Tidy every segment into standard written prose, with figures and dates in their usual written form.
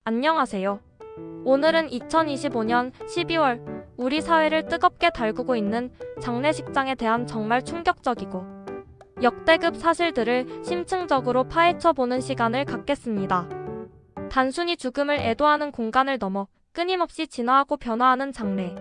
안녕하세요. 오늘은 2025년 12월 우리 사회를 뜨겁게 달구고 있는 장례식장에 대한 정말 충격적이고 역대급 사실들을 심층적으로 파헤쳐보는 시간을 갖겠습니다. 단순히 죽음을 애도하는 공간을 넘어 끊임없이 진화하고 변화하는 장례.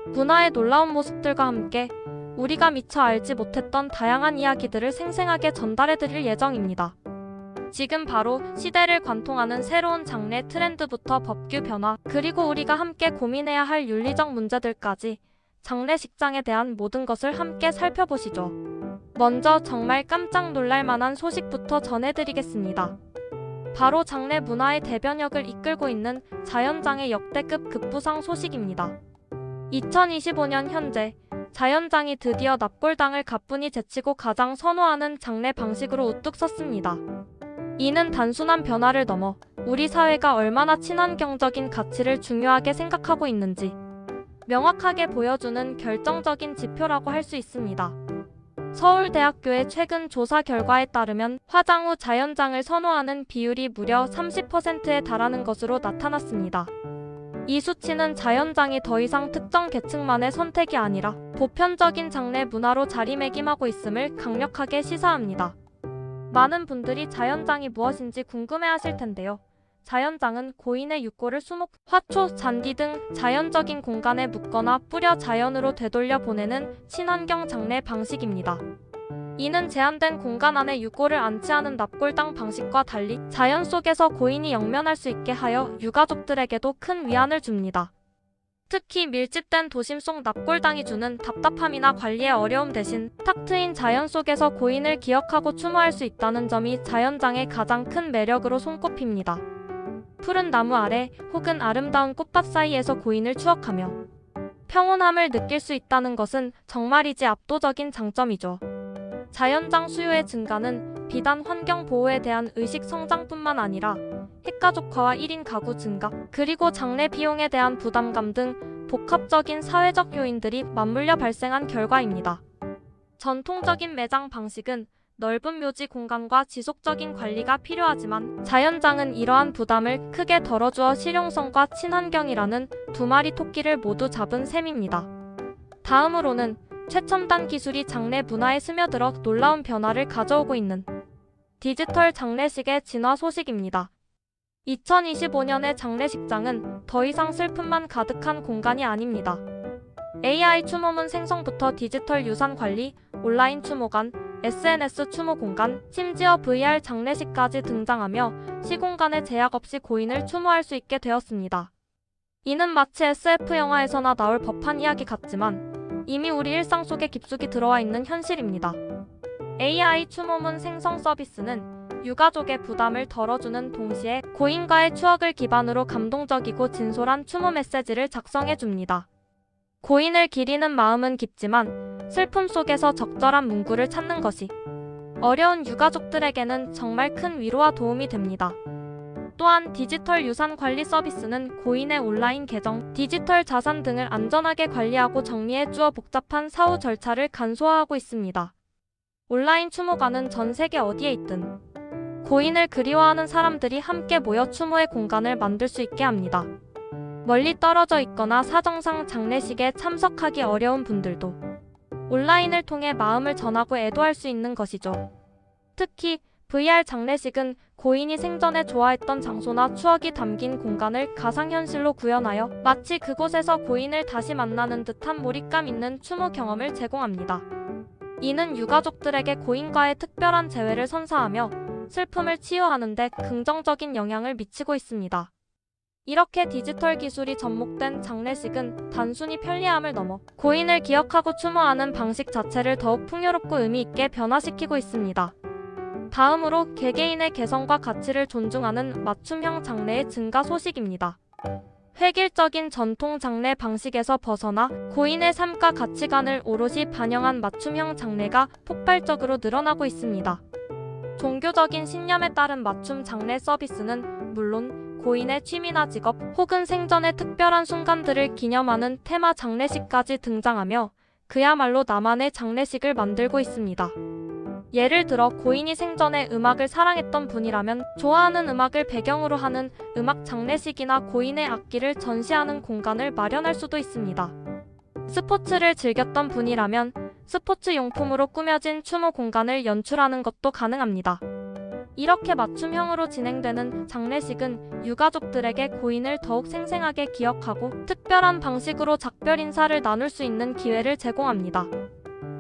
문화의 놀라운 모습들과 함께 우리가 미처 알지 못했던 다양한 이야기들을 생생하게 전달해드릴 예정입니다. 지금 바로 시대를 관통하는 새로운 장례 트렌드부터 법규 변화, 그리고 우리가 함께 고민해야 할 윤리적 문제들까지 장례식장에 대한 모든 것을 함께 살펴보시죠. 먼저 정말 깜짝 놀랄 만한 소식부터 전해드리겠습니다. 바로 장례 문화의 대변혁을 이끌고 있는 자연장의 역대급 급부상 소식입니다. 2025년 현재 자연장이 드디어 납골당을 가뿐히 제치고 가장 선호하는 장례 방식으로 우뚝 섰습니다. 이는 단순한 변화를 넘어 우리 사회가 얼마나 친환경적인 가치를 중요하게 생각하고 있는지 명확하게 보여주는 결정적인 지표라고 할 수 있습니다. 서울대학교의 최근 조사 결과에 따르면 화장 후 자연장을 선호하는 비율이 무려 30%에 달하는 것으로 나타났습니다. 이 수치는 자연장이 더 이상 특정 계층만의 선택이 아니라 보편적인 장례 문화로 자리매김하고 있음을 강력하게 시사합니다. 많은 분들이 자연장이 무엇인지 궁금해하실 텐데요. 자연장은 고인의 육고를 수목, 화초, 잔디 등 자연적인 공간에 묻거나 뿌려 자연으로 되돌려 보내는 친환경 장례 방식입니다. 이는 제한된 공간 안에 육고를 안치하는 납골당 방식과 달리 자연 속에서 고인이 영면할 수 있게 하여 유가족들에게도 큰 위안을 줍니다. 특히 밀집된 도심 속 납골당이 주는 답답함이나 관리의 어려움 대신 탁 트인 자연 속에서 고인을 기억하고 추모할 수 있다는 점이 자연장의 가장 큰 매력으로 손꼽힙니다. 푸른 나무 아래 혹은 아름다운 꽃밭 사이에서 고인을 추억하며 평온함을 느낄 수 있다는 것은 정말이지 압도적인 장점이죠. 자연장 수요의 증가는 비단 환경 보호에 대한 의식 성장뿐만 아니라 핵가족화와 1인 가구 증가, 그리고 장례 비용에 대한 부담감 등 복합적인 사회적 요인들이 맞물려 발생한 결과입니다. 전통적인 매장 방식은 넓은 묘지 공간과 지속적인 관리가 필요하지만 자연장은 이러한 부담을 크게 덜어주어 실용성과 친환경이라는 두 마리 토끼를 모두 잡은 셈입니다. 다음으로는 최첨단 기술이 장례 문화에 스며들어 놀라운 변화를 가져오고 있는 디지털 장례식의 진화 소식입니다. 2025년의 장례식장은 더 이상 슬픔만 가득한 공간이 아닙니다. AI 추모문 생성부터 디지털 유산 관리, 온라인 추모관, SNS 추모 공간, 심지어 VR 장례식까지 등장하며 시공간에 제약 없이 고인을 추모할 수 있게 되었습니다. 이는 마치 SF 영화에서나 나올 법한 이야기 같지만 이미 우리 일상 속에 깊숙이 들어와 있는 현실입니다. AI 추모문 생성 서비스는 유가족의 부담을 덜어주는 동시에 고인과의 추억을 기반으로 감동적이고 진솔한 추모 메시지를 작성해줍니다. 고인을 기리는 마음은 깊지만 슬픔 속에서 적절한 문구를 찾는 것이 어려운 유가족들에게는 정말 큰 위로와 도움이 됩니다. 또한 디지털 유산 관리 서비스는 고인의 온라인 계정, 디지털 자산 등을 안전하게 관리하고 정리해주어 복잡한 사후 절차를 간소화하고 있습니다. 온라인 추모관은 전 세계 어디에 있든 고인을 그리워하는 사람들이 함께 모여 추모의 공간을 만들 수 있게 합니다. 멀리 떨어져 있거나 사정상 장례식에 참석하기 어려운 분들도 온라인을 통해 마음을 전하고 애도할 수 있는 것이죠. 특히 VR 장례식은 고인이 생전에 좋아했던 장소나 추억이 담긴 공간을 가상현실로 구현하여 마치 그곳에서 고인을 다시 만나는 듯한 몰입감 있는 추모 경험을 제공합니다. 이는 유가족들에게 고인과의 특별한 재회를 선사하며 슬픔을 치유하는 데 긍정적인 영향을 미치고 있습니다. 이렇게 디지털 기술이 접목된 장례식은 단순히 편리함을 넘어 고인을 기억하고 추모하는 방식 자체를 더욱 풍요롭고 의미 있게 변화시키고 있습니다. 다음으로 개개인의 개성과 가치를 존중하는 맞춤형 장례의 증가 소식입니다. 획일적인 전통 장례 방식에서 벗어나 고인의 삶과 가치관을 오롯이 반영한 맞춤형 장례가 폭발적으로 늘어나고 있습니다. 종교적인 신념에 따른 맞춤 장례 서비스는 물론 고인의 취미나 직업 혹은 생전의 특별한 순간들을 기념하는 테마 장례식까지 등장하며 그야말로 나만의 장례식을 만들고 있습니다. 예를 들어 고인이 생전에 음악을 사랑했던 분이라면 좋아하는 음악을 배경으로 하는 음악 장례식이나 고인의 악기를 전시하는 공간을 마련할 수도 있습니다. 스포츠를 즐겼던 분이라면 스포츠 용품으로 꾸며진 추모 공간을 연출하는 것도 가능합니다. 이렇게 맞춤형으로 진행되는 장례식은 유가족들에게 고인을 더욱 생생하게 기억하고 특별한 방식으로 작별 인사를 나눌 수 있는 기회를 제공합니다.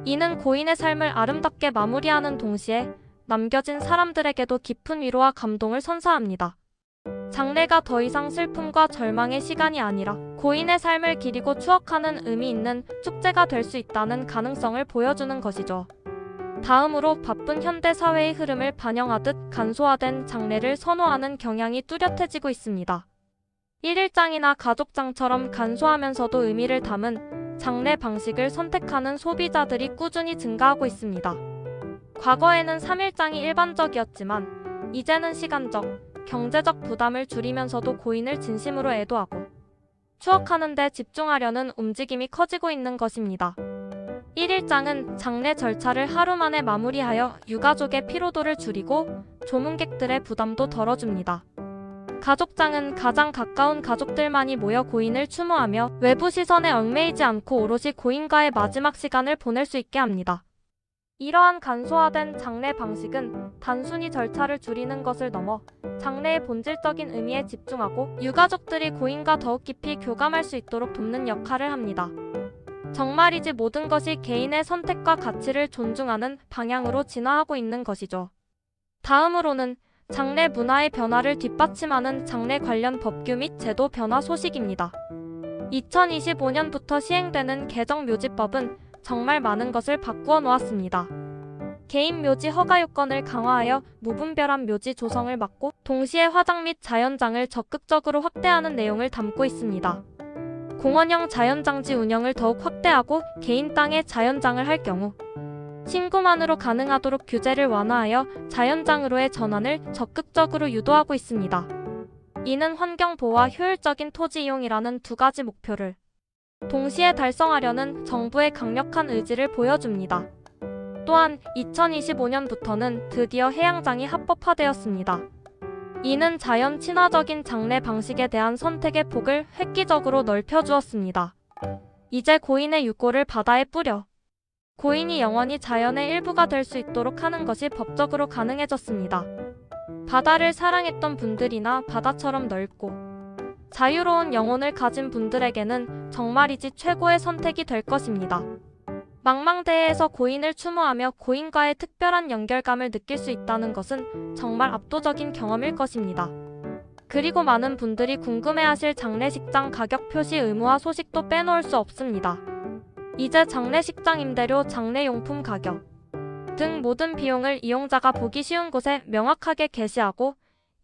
이는 고인의 삶을 아름답게 마무리하는 동시에 남겨진 사람들에게도 깊은 위로와 감동을 선사합니다. 장례가 더 이상 슬픔과 절망의 시간이 아니라 고인의 삶을 기리고 추억하는 의미 있는 축제가 될 수 있다는 가능성을 보여주는 것이죠. 다음으로 바쁜 현대 사회의 흐름을 반영하듯 간소화된 장례를 선호하는 경향이 뚜렷해지고 있습니다. 일일장이나 가족장처럼 간소하면서도 의미를 담은 장례 방식을 선택하는 소비자들이 꾸준히 증가하고 있습니다. 과거에는 3일장이 일반적이었지만 이제는 시간적, 경제적 부담을 줄이면서도 고인을 진심으로 애도하고 추억하는 데 집중하려는 움직임이 커지고 있는 것입니다. 1일장은 장례 절차를 하루 만에 마무리하여 유가족의 피로도를 줄이고 조문객들의 부담도 덜어줍니다. 가족장은 가장 가까운 가족들만이 모여 고인을 추모하며 외부 시선에 얽매이지 않고 오롯이 고인과의 마지막 시간을 보낼 수 있게 합니다. 이러한 간소화된 장례 방식은 단순히 절차를 줄이는 것을 넘어 장례의 본질적인 의미에 집중하고 유가족들이 고인과 더욱 깊이 교감할 수 있도록 돕는 역할을 합니다. 정말이지 모든 것이 개인의 선택과 가치를 존중하는 방향으로 진화하고 있는 것이죠. 다음으로는 장례 문화의 변화를 뒷받침하는 장례 관련 법규 및 제도 변화 소식입니다. 2025년부터 시행되는 개정묘지법은 정말 많은 것을 바꾸어 놓았습니다. 개인 묘지 허가 요건을 강화하여 무분별한 묘지 조성을 막고 동시에 화장 및 자연장을 적극적으로 확대하는 내용을 담고 있습니다. 공원형 자연장지 운영을 더욱 확대하고 개인 땅에 자연장을 할 경우 신고만으로 가능하도록 규제를 완화하여 자연장으로의 전환을 적극적으로 유도하고 있습니다. 이는 환경보호와 효율적인 토지 이용이라는 두 가지 목표를 동시에 달성하려는 정부의 강력한 의지를 보여줍니다. 또한 2025년부터는 드디어 해양장이 합법화되었습니다. 이는 자연 친화적인 장례 방식에 대한 선택의 폭을 획기적으로 넓혀주었습니다. 이제 고인의 유골을 바다에 뿌려 고인이 영원히 자연의 일부가 될 수 있도록 하는 것이 법적으로 가능해졌습니다. 바다를 사랑했던 분들이나 바다처럼 넓고 자유로운 영혼을 가진 분들에게는 정말이지 최고의 선택이 될 것입니다. 망망대해에서 고인을 추모하며 고인과의 특별한 연결감을 느낄 수 있다는 것은 정말 압도적인 경험일 것입니다. 그리고 많은 분들이 궁금해하실 장례식장 가격 표시 의무화 소식도 빼놓을 수 없습니다. 이제 장례식장 임대료, 장례용품 가격 등 모든 비용을 이용자가 보기 쉬운 곳에 명확하게 게시하고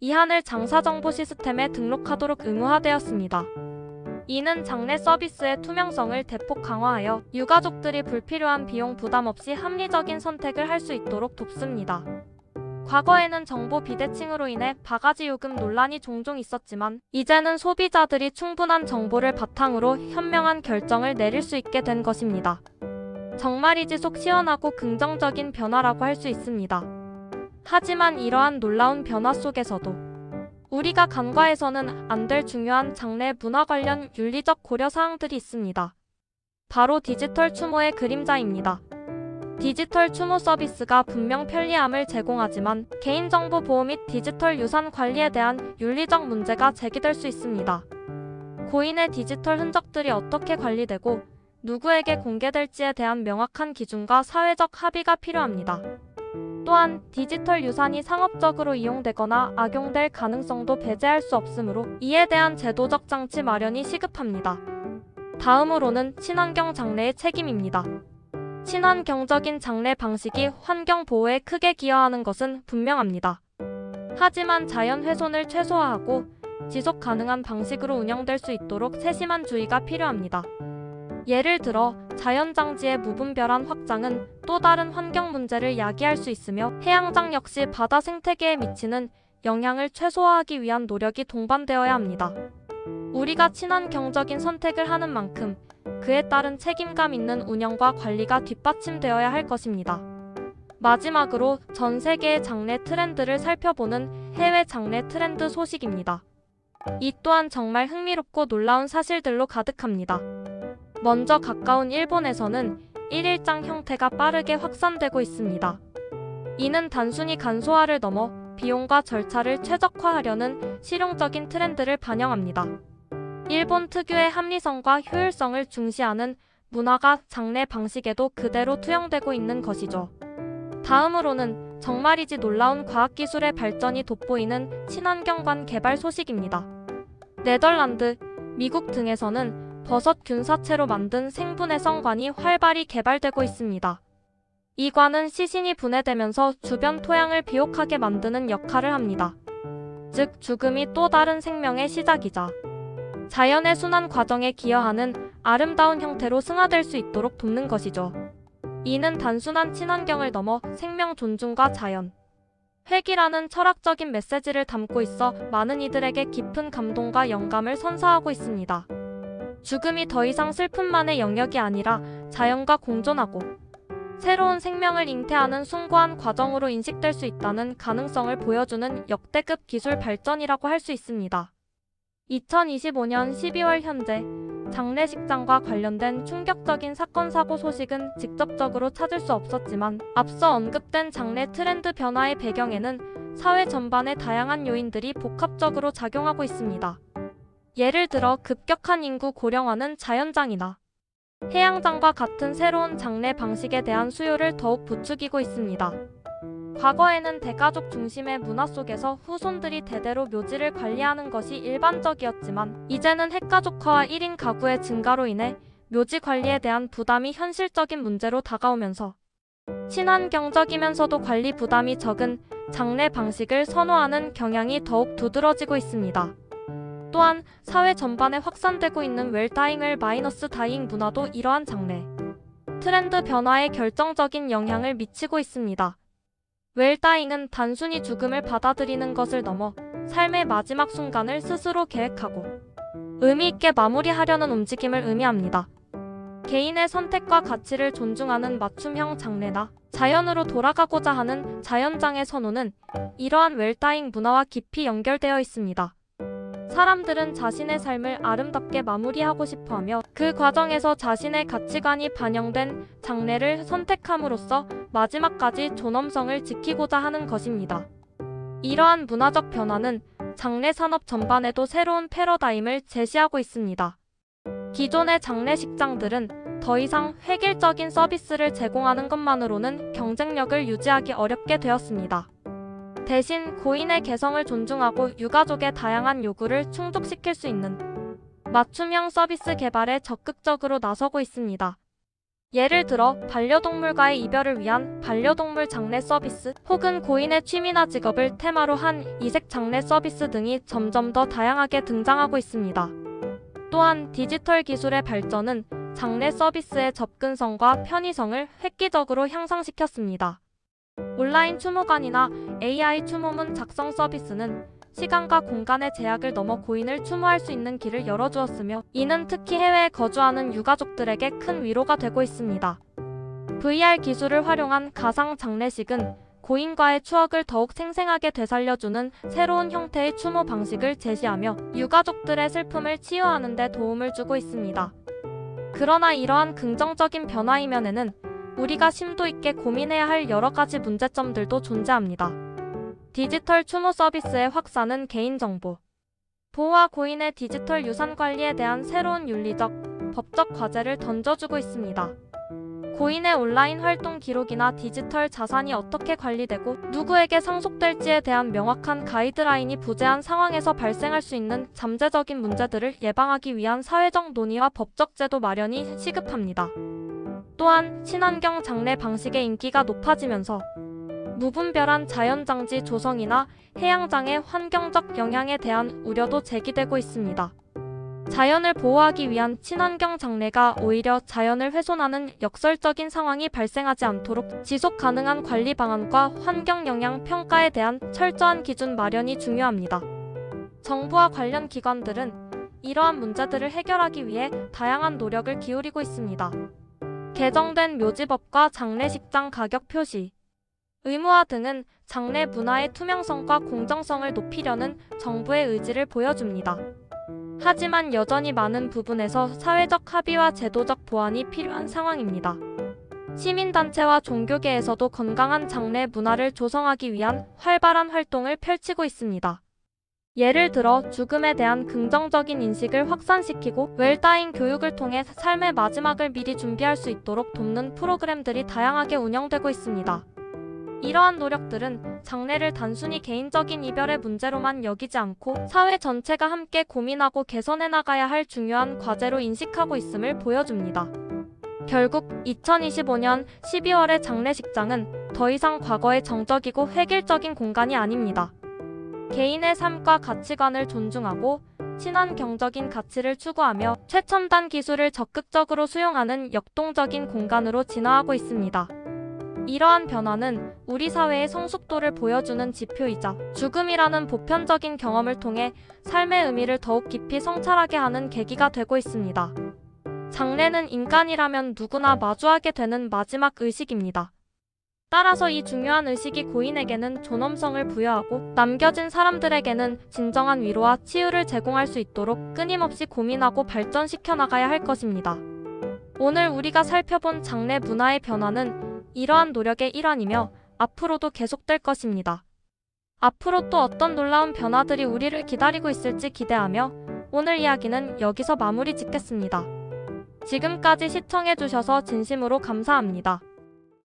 이한을 장사정보 시스템에 등록하도록 의무화되었습니다. 이는 장례 서비스의 투명성을 대폭 강화하여 유가족들이 불필요한 비용 부담 없이 합리적인 선택을 할 수 있도록 돕습니다. 과거에는 정보 비대칭으로 인해 바가지 요금 논란이 종종 있었지만 이제는 소비자들이 충분한 정보를 바탕으로 현명한 결정을 내릴 수 있게 된 것입니다. 정말이지 속 시원하고 긍정적인 변화라고 할 수 있습니다. 하지만 이러한 놀라운 변화 속에서도 우리가 간과해서는 안 될 중요한 장례 문화 관련 윤리적 고려 사항들이 있습니다. 바로 디지털 추모의 그림자입니다. 디지털 추모 서비스가 분명 편리함을 제공하지만 개인정보 보호 및 디지털 유산 관리에 대한 윤리적 문제가 제기될 수 있습니다. 고인의 디지털 흔적들이 어떻게 관리되고 누구에게 공개될지에 대한 명확한 기준과 사회적 합의가 필요합니다. 또한 디지털 유산이 상업적으로 이용되거나 악용될 가능성도 배제할 수 없으므로 이에 대한 제도적 장치 마련이 시급합니다. 다음으로는 친환경 장례의 책임입니다. 친환경적인 장례 방식이 환경 보호에 크게 기여하는 것은 분명합니다. 하지만 자연 훼손을 최소화하고 지속 가능한 방식으로 운영될 수 있도록 세심한 주의가 필요합니다. 예를 들어 자연장지의 무분별한 확장은 또 다른 환경 문제를 야기할 수 있으며 해양장 역시 바다 생태계에 미치는 영향을 최소화하기 위한 노력이 동반되어야 합니다. 우리가 친환경적인 선택을 하는 만큼 그에 따른 책임감 있는 운영과 관리가 뒷받침되어야 할 것입니다. 마지막으로 전 세계의 장래 트렌드를 살펴보는 해외 장래 트렌드 소식입니다. 이 또한 정말 흥미롭고 놀라운 사실들로 가득합니다. 먼저 가까운 일본에서는 일일장 형태가 빠르게 확산되고 있습니다. 이는 단순히 간소화를 넘어 비용과 절차를 최적화하려는 실용적인 트렌드를 반영합니다. 일본 특유의 합리성과 효율성을 중시하는 문화가 장래 방식에도 그대로 투영되고 있는 것이죠. 다음으로는 정말이지 놀라운 과학기술의 발전이 돋보이는 친환경관 개발 소식입니다. 네덜란드, 미국 등에서는 버섯 균사체로 만든 생분해 성관이 활발히 개발되고 있습니다. 이 관은 시신이 분해되면서 주변 토양을 비옥하게 만드는 역할을 합니다. 즉 죽음이 또 다른 생명의 시작이자 자연의 순환 과정에 기여하는 아름다운 형태로 승화될 수 있도록 돕는 것이죠. 이는 단순한 친환경을 넘어 생명 존중과 자연, 회귀라는 철학적인 메시지를 담고 있어 많은 이들에게 깊은 감동과 영감을 선사하고 있습니다. 죽음이 더 이상 슬픔만의 영역이 아니라 자연과 공존하고 새로운 생명을 잉태하는 숭고한 과정으로 인식될 수 있다는 가능성을 보여주는 역대급 기술 발전이라고 할 수 있습니다. 2025년 12월 현재 장례식장과 관련된 충격적인 사건 사고 소식은 직접적으로 찾을 수 없었지만 앞서 언급된 장례 트렌드 변화의 배경에는 사회 전반의 다양한 요인들이 복합적으로 작용하고 있습니다. 예를 들어 급격한 인구 고령화는 자연장이나 해양장과 같은 새로운 장례 방식에 대한 수요를 더욱 부추기고 있습니다. 과거에는 대가족 중심의 문화 속에서 후손들이 대대로 묘지를 관리하는 것이 일반적이었지만 이제는 핵가족화와 1인 가구의 증가로 인해 묘지 관리에 대한 부담이 현실적인 문제로 다가오면서 친환경적이면서도 관리 부담이 적은 장례 방식을 선호하는 경향이 더욱 두드러지고 있습니다. 또한 사회 전반에 확산되고 있는 웰다잉을 마이너스 다잉 문화도 이러한 장례 트렌드 변화에 결정적인 영향을 미치고 있습니다. 웰다잉은 단순히 죽음을 받아들이는 것을 넘어 삶의 마지막 순간을 스스로 계획하고 의미 있게 마무리하려는 움직임을 의미합니다. 개인의 선택과 가치를 존중하는 맞춤형 장례나 자연으로 돌아가고자 하는 자연장의 선호는 이러한 웰다잉 문화와 깊이 연결되어 있습니다. 사람들은 자신의 삶을 아름답게 마무리하고 싶어하며 그 과정에서 자신의 가치관이 반영된 장례를 선택함으로써 마지막까지 존엄성을 지키고자 하는 것입니다. 이러한 문화적 변화는 장례 산업 전반에도 새로운 패러다임을 제시하고 있습니다. 기존의 장례식장들은 더 이상 획일적인 서비스를 제공하는 것만으로는 경쟁력을 유지하기 어렵게 되었습니다. 대신 고인의 개성을 존중하고 유가족의 다양한 요구를 충족시킬 수 있는 맞춤형 서비스 개발에 적극적으로 나서고 있습니다. 예를 들어 반려동물과의 이별을 위한 반려동물 장례 서비스 혹은 고인의 취미나 직업을 테마로 한 이색 장례 서비스 등이 점점 더 다양하게 등장하고 있습니다. 또한 디지털 기술의 발전은 장례 서비스의 접근성과 편의성을 획기적으로 향상시켰습니다. 온라인 추모관이나 AI 추모문 작성 서비스는 시간과 공간의 제약을 넘어 고인을 추모할 수 있는 길을 열어주었으며 이는 특히 해외에 거주하는 유가족들에게 큰 위로가 되고 있습니다. VR 기술을 활용한 가상 장례식은 고인과의 추억을 더욱 생생하게 되살려주는 새로운 형태의 추모 방식을 제시하며 유가족들의 슬픔을 치유하는 데 도움을 주고 있습니다. 그러나 이러한 긍정적인 변화 이면에는 우리가 심도 있게 고민해야 할 여러 가지 문제점들도 존재합니다. 디지털 추모 서비스의 확산은 개인정보 보호와 고인의 디지털 유산 관리에 대한 새로운 윤리적, 법적 과제를 던져주고 있습니다. 고인의 온라인 활동 기록이나 디지털 자산이 어떻게 관리되고 누구에게 상속될지에 대한 명확한 가이드라인이 부재한 상황에서 발생할 수 있는 잠재적인 문제들을 예방하기 위한 사회적 논의와 법적 제도 마련이 시급합니다. 또한 친환경 장례 방식의 인기가 높아지면서 무분별한 자연장지 조성이나 해양장의 환경적 영향에 대한 우려도 제기되고 있습니다. 자연을 보호하기 위한 친환경 장례가 오히려 자연을 훼손하는 역설적인 상황이 발생하지 않도록 지속 가능한 관리 방안과 환경 영향 평가에 대한 철저한 기준 마련이 중요합니다. 정부와 관련 기관들은 이러한 문제들을 해결하기 위해 다양한 노력을 기울이고 있습니다. 개정된 묘지법과 장례식장 가격 표시, 의무화 등은 장례 문화의 투명성과 공정성을 높이려는 정부의 의지를 보여줍니다. 하지만 여전히 많은 부분에서 사회적 합의와 제도적 보완이 필요한 상황입니다. 시민단체와 종교계에서도 건강한 장례 문화를 조성하기 위한 활발한 활동을 펼치고 있습니다. 예를 들어 죽음에 대한 긍정적인 인식을 확산시키고 웰다잉 교육을 통해 삶의 마지막을 미리 준비할 수 있도록 돕는 프로그램들이 다양하게 운영되고 있습니다. 이러한 노력들은 장례를 단순히 개인적인 이별의 문제로만 여기지 않고 사회 전체가 함께 고민하고 개선해 나가야 할 중요한 과제로 인식하고 있음을 보여줍니다. 결국 2025년 12월의 장례식장은 더 이상 과거의 정적이고 획일적인 공간이 아닙니다. 개인의 삶과 가치관을 존중하고 친환경적인 가치를 추구하며 최첨단 기술을 적극적으로 수용하는 역동적인 공간으로 진화하고 있습니다. 이러한 변화는 우리 사회의 성숙도를 보여주는 지표이자 죽음이라는 보편적인 경험을 통해 삶의 의미를 더욱 깊이 성찰하게 하는 계기가 되고 있습니다. 장례는 인간이라면 누구나 마주하게 되는 마지막 의식입니다. 따라서 이 중요한 의식이 고인에게는 존엄성을 부여하고 남겨진 사람들에게는 진정한 위로와 치유를 제공할 수 있도록 끊임없이 고민하고 발전시켜 나가야 할 것입니다. 오늘 우리가 살펴본 장례 문화의 변화는 이러한 노력의 일환이며 앞으로도 계속될 것입니다. 앞으로 또 어떤 놀라운 변화들이 우리를 기다리고 있을지 기대하며 오늘 이야기는 여기서 마무리 짓겠습니다. 지금까지 시청해주셔서 진심으로 감사합니다.